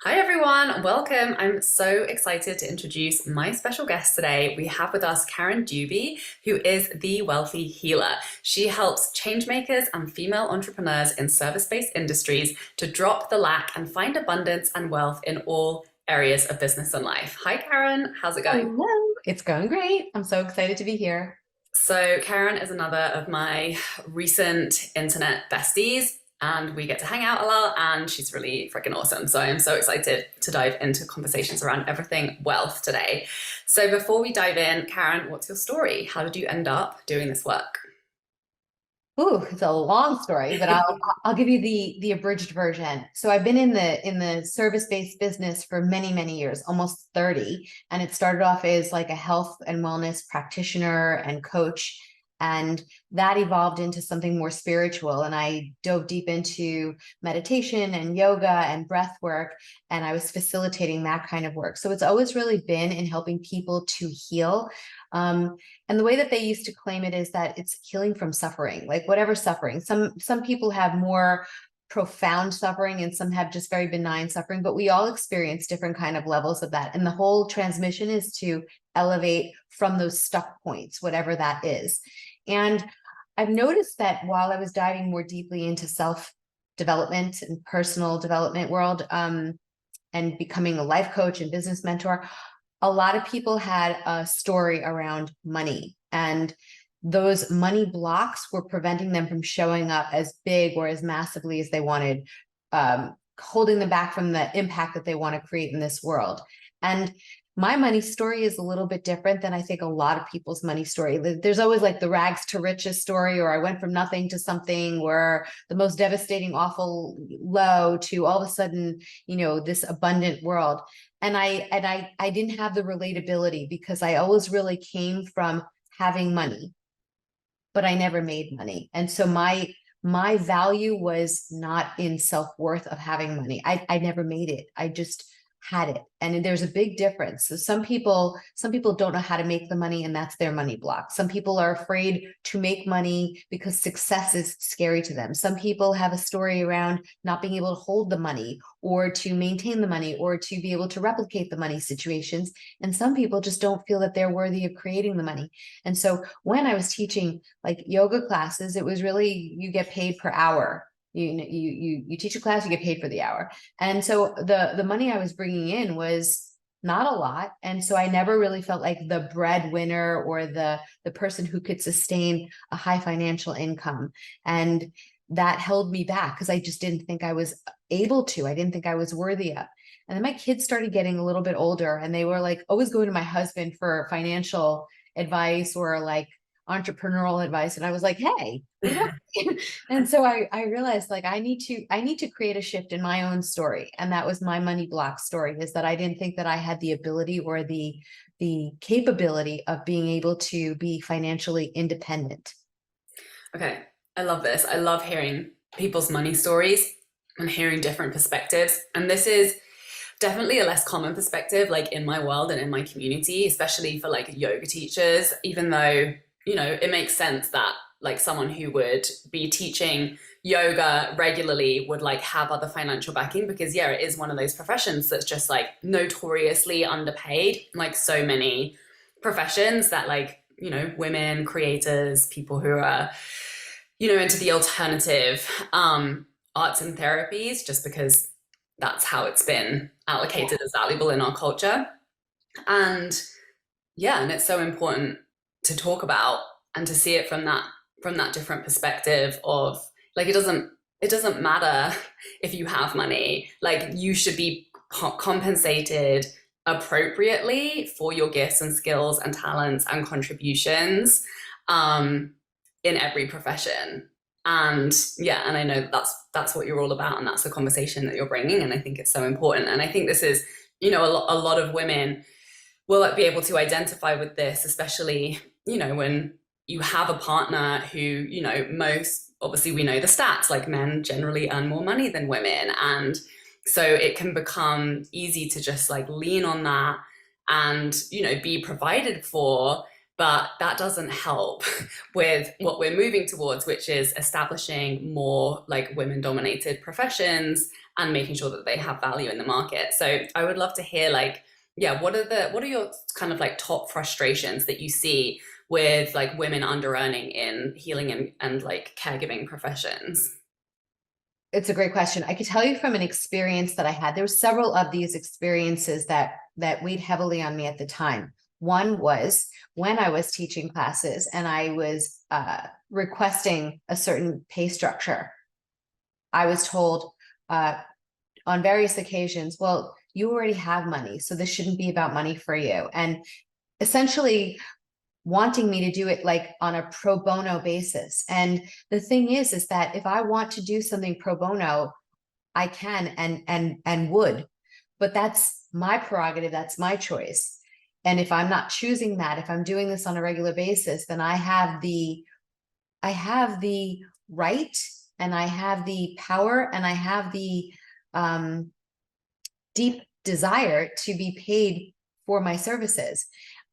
Hi everyone, welcome. I'm so excited to introduce my special guest today. We have with us Karen Dubi, who is the Wealthy Healer. She helps changemakers and female entrepreneurs in service-based industries to drop the lack and find abundance and wealth in all areas of business and life. Hi Karen, how's it going? Hello. It's going great. I'm so excited to be here. So Karen is another of my recent internet besties, and we get to hang out a lot, and she's really freaking awesome. So I'm so excited to dive into conversations around everything wealth today. So before we dive in, Karen, what's your story? How did you end up doing this work? Ooh, it's a long story, but I'll give you the abridged version. So I've been in the service-based business for many, many years, almost 30, and it started off as like a health and wellness practitioner and coach, and that evolved into something more spiritual, and I dove deep into meditation and yoga and breath work, and I was facilitating that kind of work. So it's always really been in helping people to heal. And the way that they used to claim it is that it's healing from suffering, like whatever suffering. Some people have more profound suffering and some have just very benign suffering, but we all experience different kind of levels of that. And the whole transmission is to elevate from those stuck points, whatever that is. And I've noticed that while I was diving more deeply into self-development and personal development world, and becoming a life coach and business mentor, a lot of people had a story around money, and those money blocks were preventing them from showing up as big or as massively as they wanted, holding them back from the impact that they want to create in this world. And my money story is a little bit different than I think a lot of people's money story. There's always like the rags to riches story, or I went from nothing to something, or the most devastating, awful low to all of a sudden, this abundant world. And I didn't have the relatability because I always really came from having money, but I never made money. And so my value was not in self-worth of having money. I never made it. I just had it. And there's a big difference. So some people don't know how to make the money, and that's their money block. Some people are afraid to make money because success is scary to them. Some people have a story around not being able to hold the money or to maintain the money or to be able to replicate the money situations. And some people just don't feel that they're worthy of creating the money. And so when I was teaching like yoga classes, it was really, you get paid per hour. You teach a class, you get paid for the hour. And so the money I was bringing in was not a lot. And so I never really felt like the breadwinner or the person who could sustain a high financial income. And that held me back because I just didn't think I was able to. I didn't think I was worthy of. And then my kids started getting a little bit older, and they were like always going to my husband for financial advice or like entrepreneurial advice. And I was like, hey, and so I realized like I need to create a shift in my own story. And that was my money block story, is that I didn't think that I had the ability or the capability of being able to be financially independent. Okay, I love this. I love hearing people's money stories and hearing different perspectives. And this is definitely a less common perspective, like in my world and in my community, especially for like yoga teachers, even though, it makes sense that like someone who would be teaching yoga regularly would like have other financial backing, because yeah, it is one of those professions that's just like notoriously underpaid, like so many professions that like, women, creators, people who are, into the alternative arts and therapies, just because that's how it's been allocated as valuable in our culture. And yeah, and it's so important to talk about and to see it from that different perspective of like it doesn't matter if you have money, like you should be compensated appropriately for your gifts and skills and talents and contributions um in every profession. And yeah, and I know that's what you're all about, and that's the conversation that you're bringing, and I think it's so important. And I think this is, a lot of women will like be able to identify with this, especially, when you have a partner who, most obviously we know the stats, like men generally earn more money than women. And so it can become easy to just like lean on that and, be provided for. But that doesn't help with what we're moving towards, which is establishing more like women dominated professions and making sure that they have value in the market. So I would love to hear like, yeah, what are your kind of like top frustrations that you see with like women under earning in healing and like caregiving professions? It's a great question. I could tell you from an experience that I had. There were several of these experiences that weighed heavily on me at the time. One was when I was teaching classes and I was requesting a certain pay structure. I was told on various occasions, well, you already have money, so this shouldn't be about money for you. And essentially wanting me to do it like on a pro bono basis. And the thing is that if I want to do something pro bono, I can and would, but that's my prerogative, that's my choice. And if I'm not choosing that, if I'm doing this on a regular basis, then I have the right and I have the power and I have the deep desire to be paid for my services.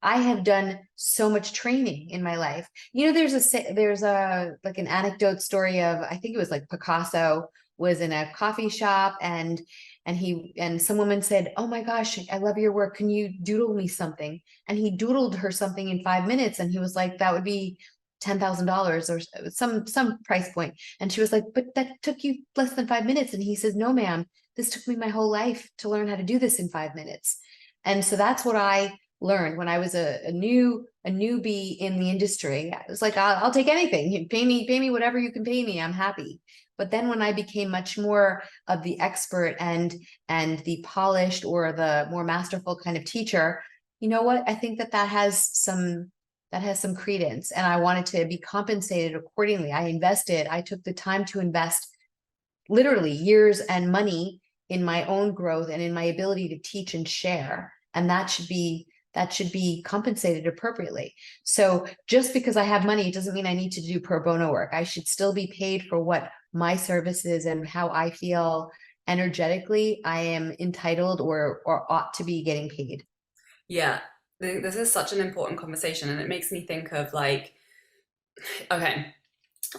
I have done so much training in my life. You know, there's a like an anecdote story of, I think it was like Picasso was in a coffee shop and some woman said, "Oh my gosh, I love your work. Can you doodle me something?" And he doodled her something in 5 minutes, and he was like, "That would be $10,000 or some price point." And she was like, "But that took you less than 5 minutes." And he says, "No, ma'am, this took me my whole life to learn how to do this in 5 minutes." And so that's what I learned when I was a newbie in the industry. I was like, I'll take anything. You pay me whatever you can pay me. I'm happy. But then when I became much more of the expert and the polished or the more masterful kind of teacher, you know what? I think that that has some credence, and I wanted to be compensated accordingly. I took the time to invest literally years and money in my own growth and in my ability to teach and share. And that should be compensated appropriately. So just because I have money, it doesn't mean I need to do pro bono work. I should still be paid for what my services and how I feel energetically I am entitled or ought to be getting paid. Yeah, this is such an important conversation, and it makes me think of like, okay,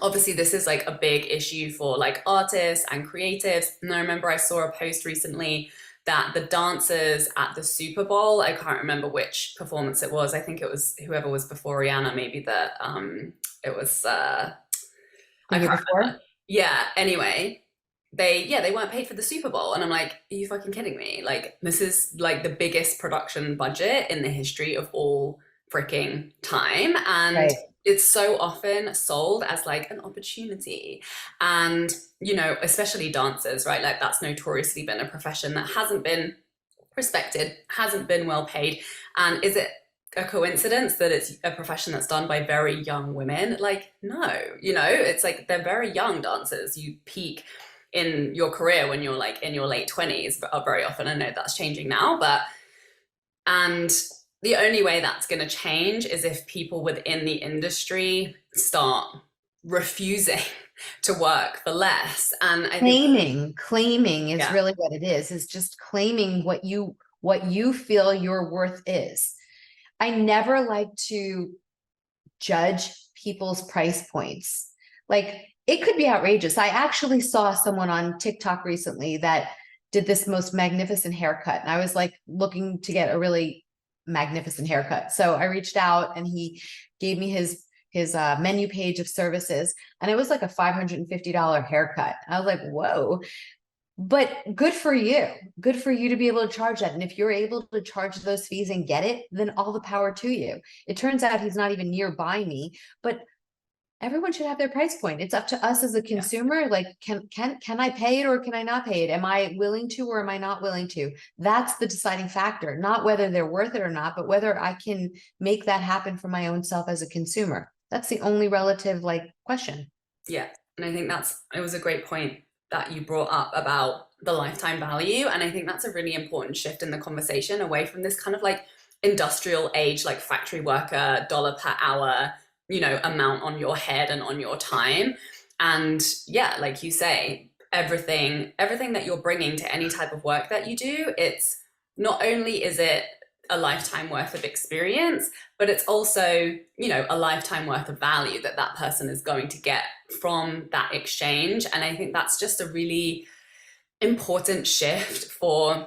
obviously this is like a big issue for like artists and creatives. And I remember I saw a post recently that the dancers at the Super Bowl, I can't remember which performance it was. I think it was whoever was before Rihanna, maybe that it was The I year can't before? remember. Yeah, anyway, they weren't paid for the Super Bowl, and I'm like, are you fucking kidding me? Like, this is like the biggest production budget in the history of all freaking time, and Right. it's so often sold as like an opportunity. And you know, especially dancers, right? Like that's notoriously been a profession that hasn't been respected, hasn't been well paid. And is it a coincidence that it's a profession that's done by very young women? Like, no, you know, it's like they're very young dancers. You peak in your career when you're like in your late 20s, but very often. I know that's changing now, but and the only way that's going to change is if people within the industry start refusing to work for less. And I think, Claiming is yeah, really what it is just claiming what you feel your worth is. I never like to judge people's price points. Like it could be outrageous. I actually saw someone on TikTok recently that did this most magnificent haircut. And I was like looking to get a really magnificent haircut. So I reached out and he gave me his menu page of services. And it was like a $550 haircut. I was like, whoa. But good for you. Good for you to be able to charge that. And if you're able to charge those fees and get it, then all the power to you. It turns out he's not even nearby me, but everyone should have their price point. It's up to us as a yeah. consumer. Like, can I pay it or can I not pay it? Am I willing to or am I not willing to? That's the deciding factor, not whether they're worth it or not, but whether I can make that happen for my own self as a consumer. That's the only relative like question. Yeah. And I think it was a great point that you brought up about the lifetime value. And I think that's a really important shift in the conversation away from this kind of like industrial age, like factory worker, dollar per hour, you know, amount on your head and on your time. And yeah, like you say, everything that you're bringing to any type of work that you do, it's not only is it a lifetime worth of experience, but it's also, you know, a lifetime worth of value that that person is going to get from that exchange. And I think that's just a really important shift for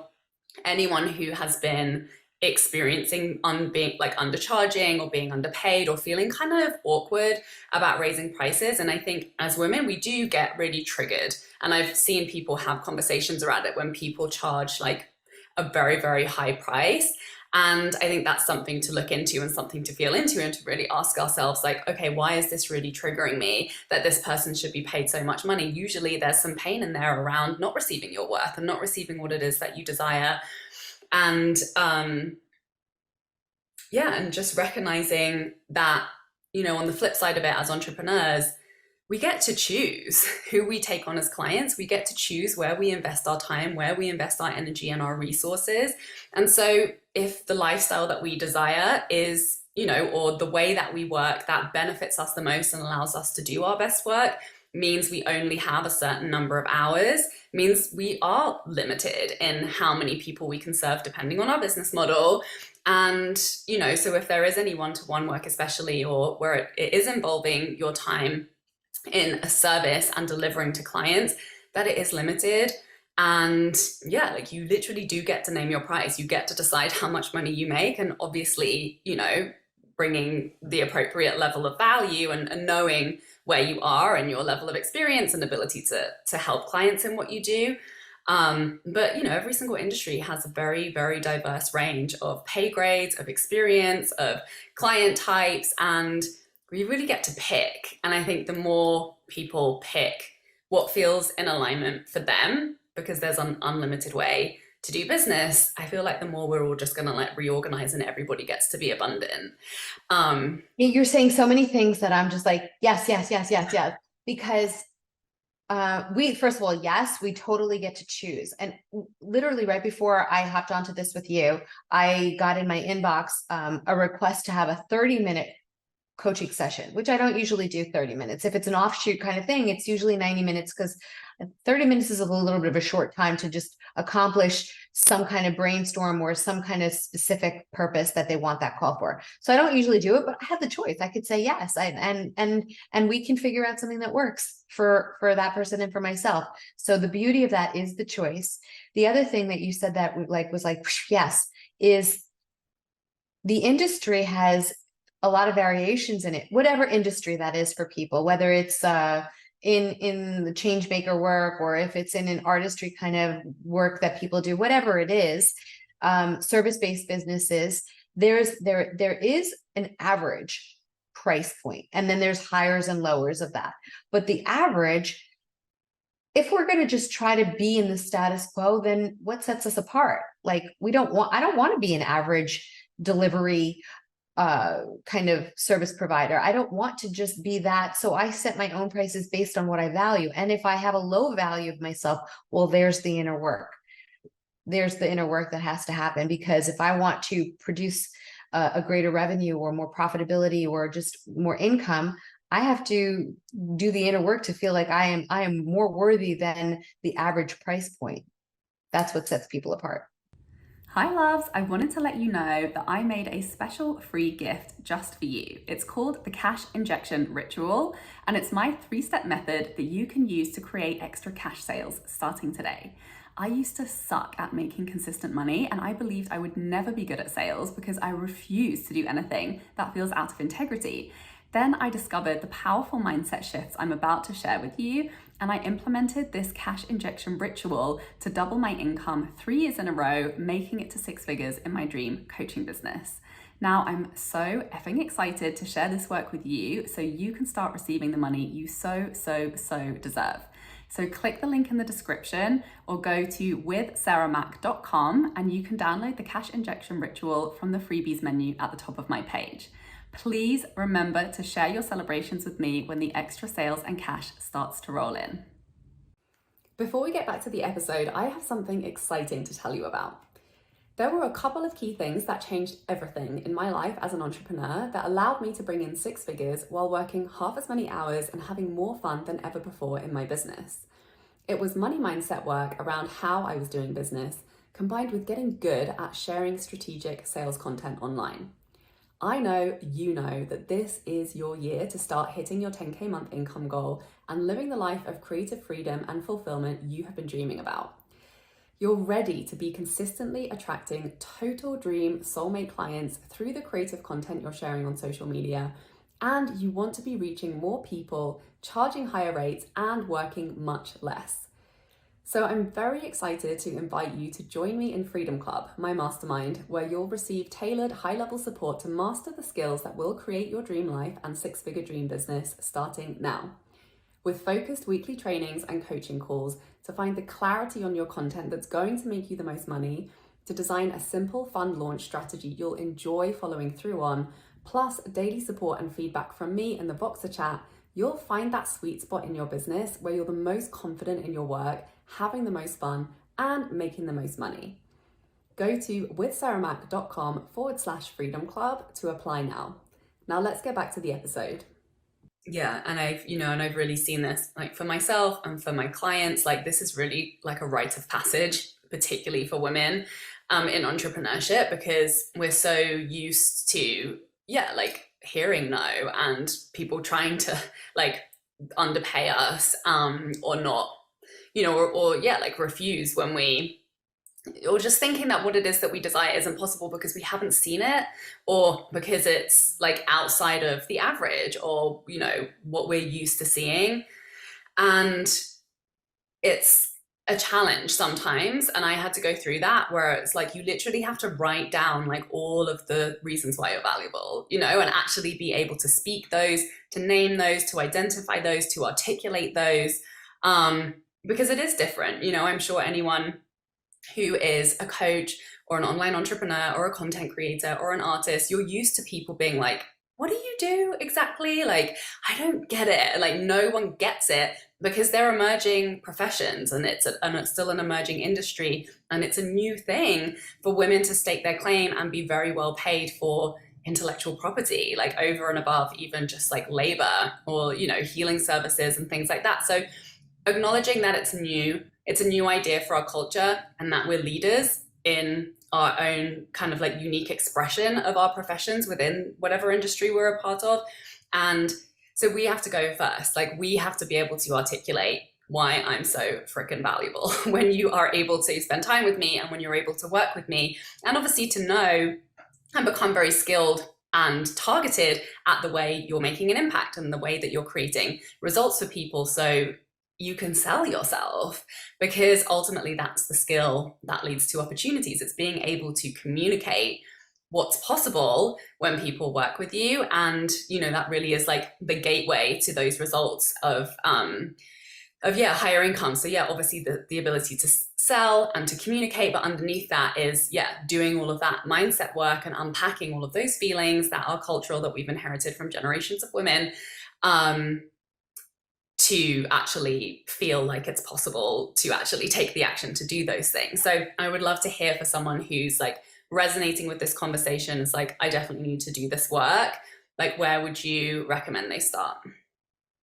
anyone who has been experiencing being like undercharging or being underpaid or feeling kind of awkward about raising prices. And I think as women, we do get really triggered. And I've seen people have conversations around it when people charge like a very, very high price. And I think that's something to look into and something to feel into and to really ask ourselves, like, okay, why is this really triggering me that this person should be paid so much money? Usually there's some pain in there around not receiving your worth and not receiving what it is that you desire. And and just recognizing that, you know, on the flip side of it, as entrepreneurs, we get to choose who we take on as clients. We get to choose where we invest our time, where we invest our energy and our resources. And so if the lifestyle that we desire is, you know, or the way that we work that benefits us the most and allows us to do our best work, means we only have a certain number of hours, means we are limited in how many people we can serve depending on our business model. And, you know, so if there is any one-to-one work, especially, or where it is involving your time in a service and delivering to clients, that it is limited. And yeah, like you literally do get to name your price. You get to decide how much money you make. And obviously, you know, bringing the appropriate level of value and knowing where you are and your level of experience and ability to help clients in what you do. But, you know, every single industry has a very, very diverse range of pay grades, of experience, of client types, and we really get to pick. And I think the more people pick what feels in alignment for them, because there's an unlimited way to do business, I feel like the more we're all just going to like reorganize and everybody gets to be abundant. You're saying so many things that I'm just like, yes, yes, yes, yes, yes. Because first of all, yes, we totally get to choose. And literally right before I hopped onto this with you, I got in my inbox a request to have a 30-minute coaching session, which I don't usually do 30 minutes. If it's an offshoot kind of thing, it's usually 90 minutes because 30 minutes is a little bit of a short time to just accomplish some kind of brainstorm or some kind of specific purpose that they want that call for. So I don't usually do it, but I have the choice. I could say yes, and we can figure out something that works for that person and for myself. So the beauty of that is the choice. The other thing that you said that was like yes, is the industry has a lot of variations in it, whatever industry that is for people, whether it's in the change maker work, or if it's in an artistry kind of work that people do, whatever it is, service-based businesses, there is an average price point, and then there's highs and lowers of that. But the average, if we're going to just try to be in the status quo, then what sets us apart? Like I don't want to be an average delivery kind of service provider. I don't want to just be that. So I set my own prices based on what I value. And if I have a low value of myself, well, there's the inner work. There's the inner work that has to happen, because if I want to produce a greater revenue or more profitability or just more income, I have to do the inner work to feel like I am more worthy than the average price point. That's what sets people apart. Hi loves, I wanted to let you know that I made a special free gift just for you. It's called the Cash Injection Ritual, and it's my 3-step method that you can use to create extra cash sales starting today. I used to suck at making consistent money, and I believed I would never be good at sales because I refused to do anything that feels out of integrity. Then I discovered the powerful mindset shifts I'm about to share with you, and I implemented this cash injection ritual to double my income 3 years in a row, making it to 6 figures in my dream coaching business. Now I'm so effing excited to share this work with you so you can start receiving the money you so deserve. So click the link in the description or go to withsarahmac.com and you can download the cash injection ritual from the freebies menu at the top of my page. Please remember to share your celebrations with me when the extra sales and cash starts to roll in. Before we get back to the episode, I have something exciting to tell you about. There were a couple of key things that changed everything in my life as an entrepreneur that allowed me to bring in 6 figures while working half as many hours and having more fun than ever before in my business. It was money mindset work around how I was doing business, combined with getting good at sharing strategic sales content online. I know you know that this is your year to start hitting your 10K month income goal and living the life of creative freedom and fulfillment you have been dreaming about. You're ready to be consistently attracting total dream soulmate clients through the creative content you're sharing on social media, and you want to be reaching more people, charging higher rates, and working much less. So I'm very excited to invite you to join me in Freedom Club, my mastermind, where you'll receive tailored high-level support to master the skills that will create your dream life and six-figure dream business starting now. With focused weekly trainings and coaching calls to find the clarity on your content that's going to make you the most money, to design a simple, fun launch strategy you'll enjoy following through on, plus daily support and feedback from me in the Voxer chat, you'll find that sweet spot in your business where you're the most confident in your work, having the most fun, and making the most money. Go to withsarahmac.com/freedom club to apply now. Now let's get back to the episode. Yeah, and I've really seen this, like, for myself and for my clients. Like, this is really like a rite of passage, particularly for women in entrepreneurship, because we're so used to, like, hearing no and people trying to like underpay us or not, or like refuse when we, or just thinking that what it is that we desire isn't possible because we haven't seen it, or because it's like outside of the average, or what we're used to seeing. And it's a challenge sometimes, and I had to go through that, where it's like you literally have to write down like all of the reasons why you're valuable, and actually be able to speak those, to name those, to identify those, to articulate those, because it is different. I'm sure anyone who is a coach or an online entrepreneur or a content creator or an artist, you're used to people being like, what do you do exactly? Like, I don't get it. Like, no one gets it, because they're emerging professions, and it's still an emerging industry, and it's a new thing for women to stake their claim and be very well paid for intellectual property, like over and above even just like labor or healing services and things like that. So acknowledging that it's a new idea for our culture, and that we're leaders in our own kind of like unique expression of our professions within whatever industry we're a part of. And so we have to go first. Like, we have to be able to articulate why I'm so freaking valuable when you are able to spend time with me and when you're able to work with me, and obviously to know and become very skilled and targeted at the way you're making an impact and the way that you're creating results for people, so you can sell yourself, because ultimately that's the skill that leads to opportunities. It's being able to communicate what's possible when people work with you, and that really is like the gateway to those results of higher income. So obviously the ability to sell and to communicate, but underneath that is doing all of that mindset work and unpacking all of those feelings that are cultural, that we've inherited from generations of women, to actually feel like it's possible to actually take the action to do those things. So I would love to hear for someone who's like resonating with this conversation, is like, I definitely need to do this work. Like, where would you recommend they start?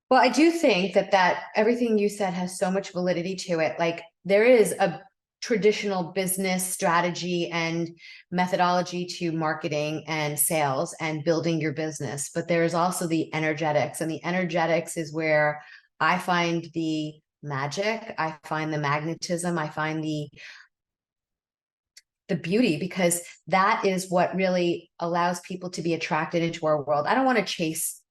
Well, I do think that everything you said has so much validity to it. Like, there is a traditional business strategy and methodology to marketing and sales and building your business, but there is also the energetics, and the energetics is where I find the magic, I find the magnetism, I find the beauty, because that is what really allows people to be attracted into our world. I don't want to chase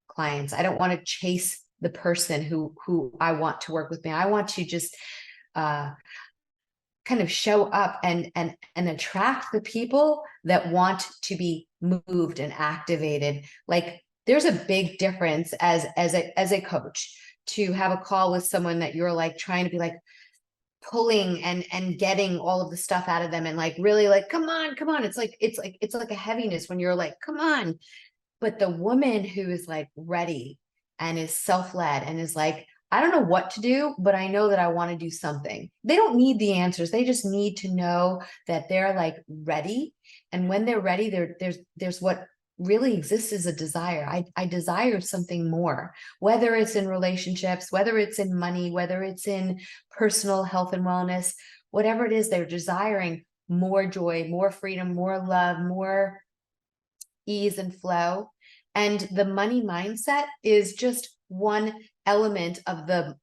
clients. I don't want to chase the person who I want to work with me. I want to just kind of show up and attract the people that want to be moved and activated. Like, there's a big difference as a coach to have a call with someone that you're like trying to be like pulling and getting all of the stuff out of them, and like really like, come on. It's like a heaviness when you're like, come on. But the woman who is like ready and is self-led and is like, I don't know what to do, but I know that I want to do something. They don't need the answers. They just need to know that they're like ready. And when they're ready, there's what really exists as a desire. I desire something more, whether it's in relationships, whether it's in money, whether it's in personal health and wellness, whatever it is they're desiring, more joy, more freedom, more love, more ease and flow. And the money mindset is just one element of the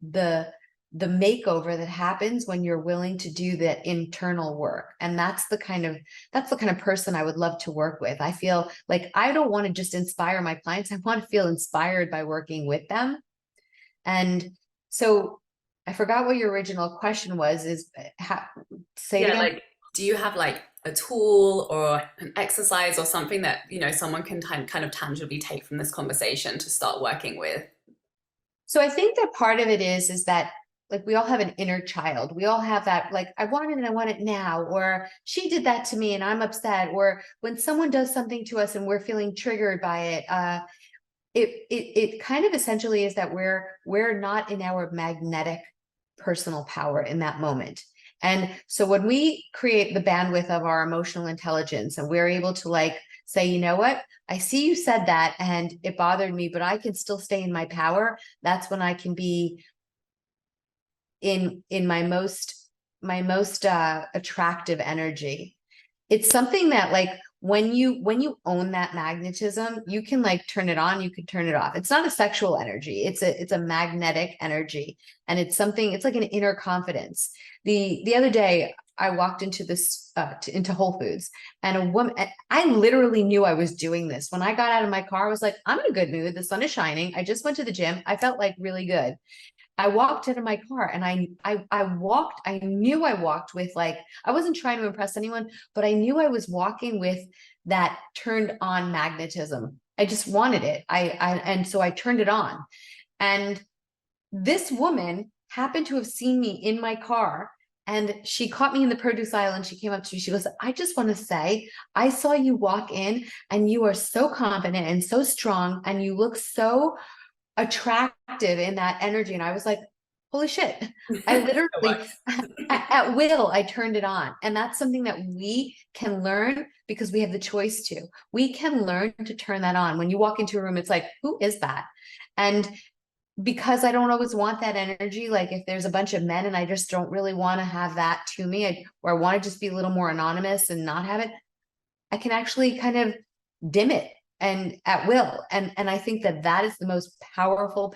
makeover that happens when you're willing to do the internal work. And that's the kind of person I would love to work with. I feel like I don't want to just inspire my clients. I want to feel inspired by working with them. And so I forgot what your original question was, say it Yeah, again. like, do you have like a tool or an exercise or something that, someone can kind of tangibly take from this conversation to start working with? So I think that part of it is that like we all have an inner child. We all have that, like, I want it and I want it now, or she did that to me and I'm upset, or when someone does something to us and we're feeling triggered by it, it kind of essentially is that we're not in our magnetic personal power in that moment. And so when we create the bandwidth of our emotional intelligence and we're able to like say, you know what, I see you said that and it bothered me, but I can still stay in my power. That's when I can be in my most attractive energy. It's something that like when you own that magnetism, you can like turn it on, you can turn it off. It's not a sexual energy, it's a magnetic energy. And it's something, it's like an inner confidence. The other day I walked into this into Whole Foods, and a woman, I literally knew I was doing this. When I got out of my car, I was like, I'm in a good mood, the sun is shining, I just went to the gym, I felt like really good. I walked into my car and I knew I walked with like, I wasn't trying to impress anyone, but I knew I was walking with that turned on magnetism. I just wanted it. And so I turned it on. And this woman happened to have seen me in my car, and she caught me in the produce aisle and she came up to me. She goes, I just want to say, I saw you walk in and you are so confident and so strong and you look so attractive in that energy. And I was like, holy shit. I It literally, works. at will, I turned it on. And that's something that we can learn because we have the choice to. We can learn to turn that on. When you walk into a room, it's like, who is that? And because I don't always want that energy, like if there's a bunch of men and I just don't really want to have that to me, or I want to just be a little more anonymous and not have it, I can actually kind of dim it and at will. And I think that that is the most powerful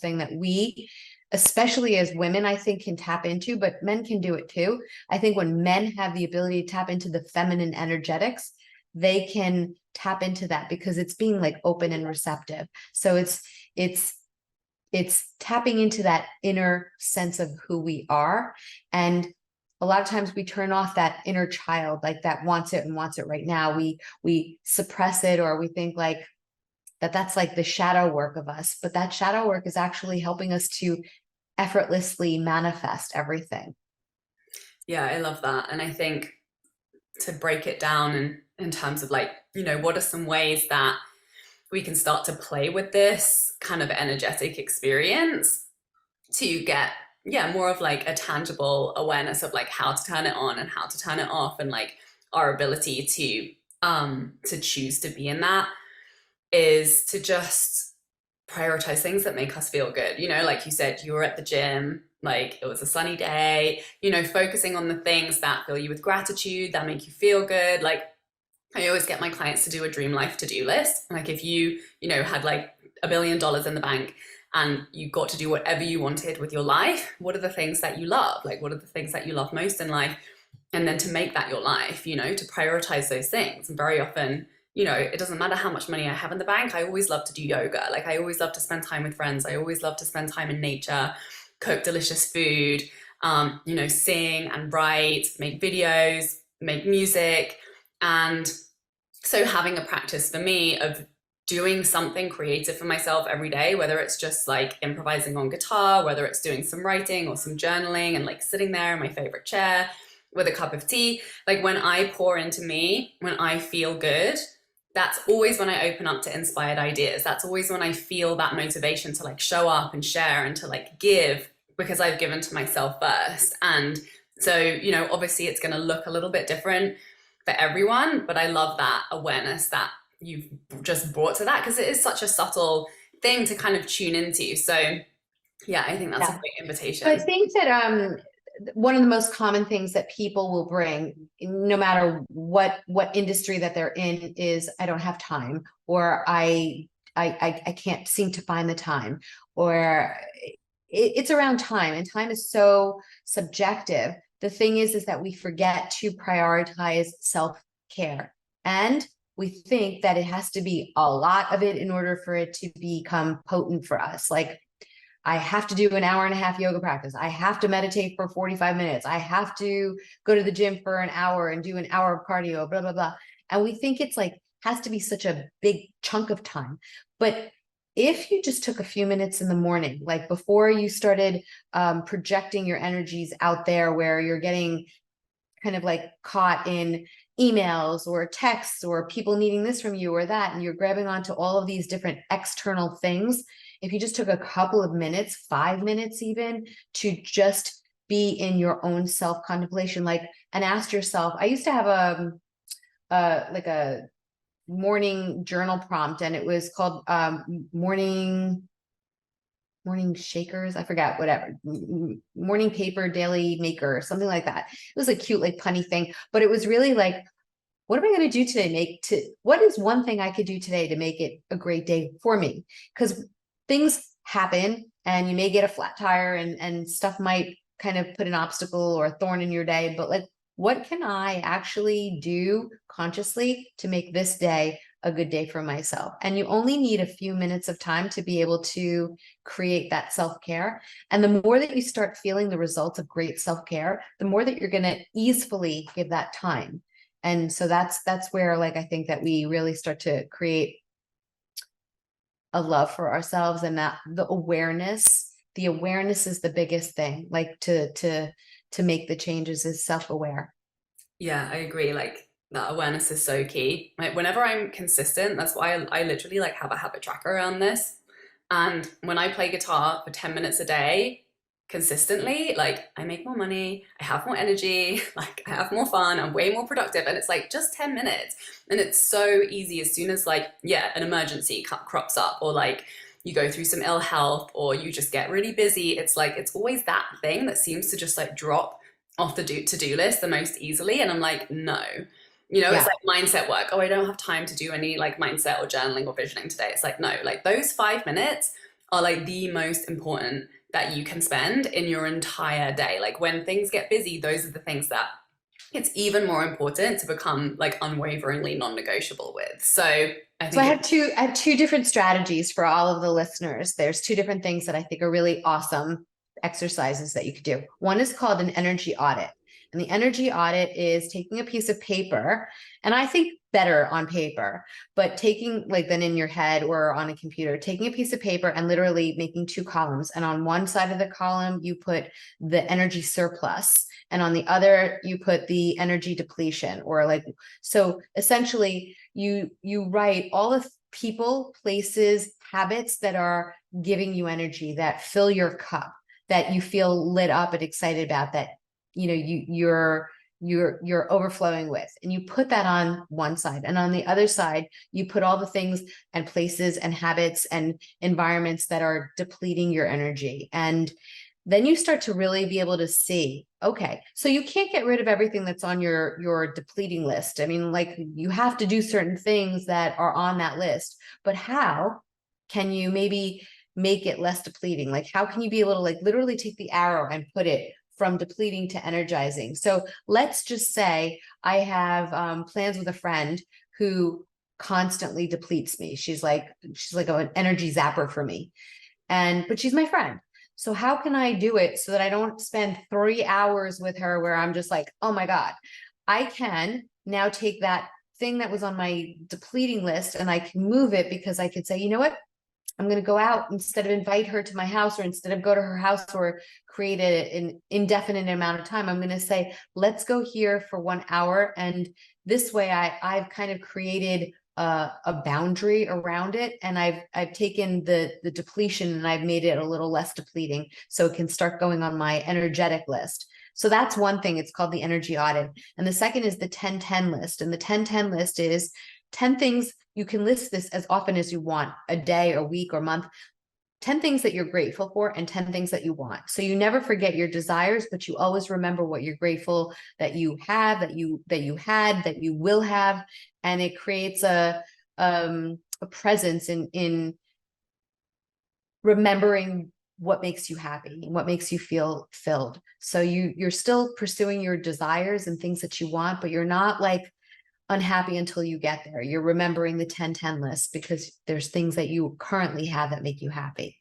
thing that we, especially as women, I think can tap into, but men can do it too. I think when men have the ability to tap into the feminine energetics, they can tap into that because it's being like open and receptive. So it's tapping into that inner sense of who we are. And a lot of times we turn off that inner child, like that wants it and wants it right now. We suppress it, or we think like that's like the shadow work of us, but that shadow work is actually helping us to effortlessly manifest everything. Yeah, I love that. And I think to break it down in terms of like, what are some ways that we can start to play with this kind of energetic experience to get, yeah, more of like a tangible awareness of like how to turn it on and how to turn it off, and like our ability to choose to be in that is to just prioritize things that make us feel good. Like you said, you were at the gym, like it was a sunny day, focusing on the things that fill you with gratitude, that make you feel good. Like I always get my clients to do a dream life to-do list. Like if you had like $1 billion in the bank and you got to do whatever you wanted with your life, what are the things that you love? Like what are the things that you love most in life? And then to make that your life, to prioritize those things. And very often, it doesn't matter how much money I have in the bank. I always love to do yoga. Like I always love to spend time with friends. I always love to spend time in nature, cook delicious food, sing and write, make videos, make music. And so having a practice for me of doing something creative for myself every day, whether it's just like improvising on guitar, whether it's doing some writing or some journaling and like sitting there in my favorite chair with a cup of tea, like when I pour into me, when I feel good, that's always when I open up to inspired ideas. That's always when I feel that motivation to like show up and share and to like give, because I've given to myself first. And so, obviously it's going to look a little bit different for everyone, but I love that awareness that you've just brought to that, because it is such a subtle thing to kind of tune into. So yeah, I think that's a Yeah. great So I invitation. think that one of the most common things that people will bring, no matter what industry that they're in, is I don't have time, or I can't seem to find the time, or it's around time, and time is so subjective. The thing is that we forget to prioritize self-care, and we think that it has to be a lot of it in order for it to become potent for us. Like, I have to do an hour and a half yoga practice. I have to meditate for 45 minutes. I have to go to the gym for an hour and do an hour of cardio, blah, blah, blah. And we think it's like, has to be such a big chunk of time. But if you just took a few minutes in the morning, like before you started projecting your energies out there, where you're getting kind of like caught in emails or texts or people needing this from you or that, and you're grabbing onto all of these different external things, if you just took a couple of minutes, 5 minutes even, to just be in your own self-contemplation, like, and ask yourself, I used to have like a morning journal prompt, and it was called morning shakers, I forgot, whatever, morning paper daily maker, something like that. It was a cute, like, punny thing, but it was really like, what am I going to do today? What is one thing I could do today to make it a great day for me? Because things happen, and you may get a flat tire, and stuff might kind of put an obstacle or a thorn in your day, but like, what can I actually do consciously to make this day a good day for myself? And you only need a few minutes of time to be able to create that self-care. And the more that you start feeling the results of great self-care, the more that you're going to easily give that time. And so that's where, like, I think that we really start to create a love for ourselves, and that the awareness is the biggest thing, like, to make the changes, is self-aware. Yeah, I agree. Like that awareness is so key. Like whenever I'm consistent, that's why I literally like have a habit tracker around this. And when I play guitar for 10 minutes a day consistently, like I make more money, I have more energy, like I have more fun, I'm way more productive. And it's like just 10 minutes. And it's so easy as soon as, like, yeah, an emergency crops up, or like you go through some ill health, or you just get really busy. It's like, it's always that thing that seems to just like drop off the to-do list the most easily. And I'm like, no. It's Yeah. like mindset work. Oh, I don't have time to do any like mindset or journaling or visioning today. It's like, no, like those 5 minutes are like the most important that you can spend in your entire day. Like when things get busy, those are the things that it's even more important to become like unwaveringly non-negotiable with. So I So think I have two different strategies for all of the listeners. There's two different things that I think are really awesome exercises that you could do. One is called an energy audit. And the energy audit is taking a piece of paper, and I think better on paper, but taking, like, than in your head or on a computer, taking a piece of paper and literally making two columns. And on one side of the column, you put the energy surplus, and on the other, you put the energy depletion, or like, so essentially you write all the people, places, habits that are giving you energy, that fill your cup, that you feel lit up and excited about, that you're overflowing with, and you put that on one side. And on the other side, you put all the things and places and habits and environments that are depleting your energy. And then you start to really be able to see, okay, so you can't get rid of everything that's on your depleting list. I mean, like, you have to do certain things that are on that list, but how can you maybe make it less depleting? Like, how can you be able to, like, literally take the arrow and put it from depleting to energizing? So let's just say I have plans with a friend who constantly depletes me. She's like an energy zapper for me. But she's my friend. So how can I do it so that I don't spend 3 hours with her where I'm just like, oh my God? I can now take that thing that was on my depleting list, and I can move it, because I could say, you know what? I'm going to go out, instead of invite her to my house, or instead of go to her house or create an indefinite amount of time, I'm going to say, let's go here for 1 hour. And this way I've kind of created a boundary around it. And I've taken the depletion, and I've made it a little less depleting, so it can start going on my energetic list. So that's one thing. It's called the energy audit. And the second is the 10-10 list. And the 10-10 list is 10 things. You can list this as often as you want, a day or week or month. 10 things that you're grateful for and 10 things that you want. So you never forget your desires, but you always remember what you're grateful that you have, that you had, that you will have. And it creates a presence in remembering what makes you happy and what makes you feel filled. So you're still pursuing your desires and things that you want, but you're not like unhappy until you get there. You're remembering the 10-10 list because there's things that you currently have that make you happy.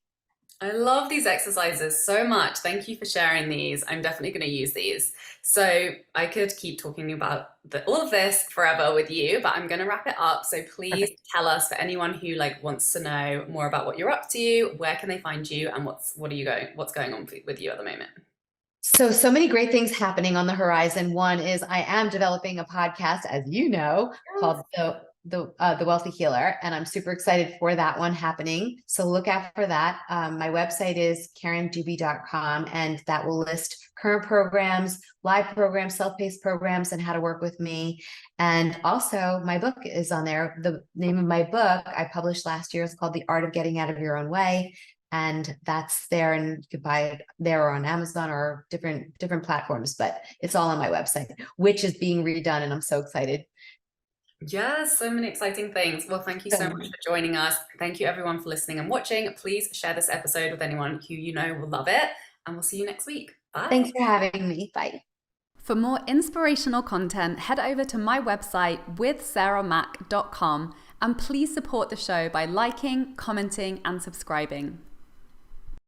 I love these exercises so much. Thank you for sharing these. I'm definitely going to use these. So I could keep talking about all of this forever with you, but I'm going to wrap it up. So please tell us, for anyone who like wants to know more about what you're up to, where can they find you, and what's going on with you at the moment? So many great things happening on the horizon. One is I am developing a podcast, as you know, called the Wealthy Healer, and I'm super excited for that one happening. So look out for that. My website is karendubi.com, and that will list current programs, live programs, self-paced programs, and how to work with me. And also my book is on there. The name of my book I published last year is called The Art of Getting Out of Your Own Way. And that's there, and you could buy it there or on Amazon or different platforms, but it's all on my website, which is being redone, and I'm so excited. Yes, so many exciting things. Well, thank you so much for joining us. Thank you everyone for listening and watching. Please share this episode with anyone who you know will love it, and we'll see you next week. Bye. Thanks for having me. Bye. For more inspirational content, head over to my website withsarahmac.com, and please support the show by liking, commenting, and subscribing.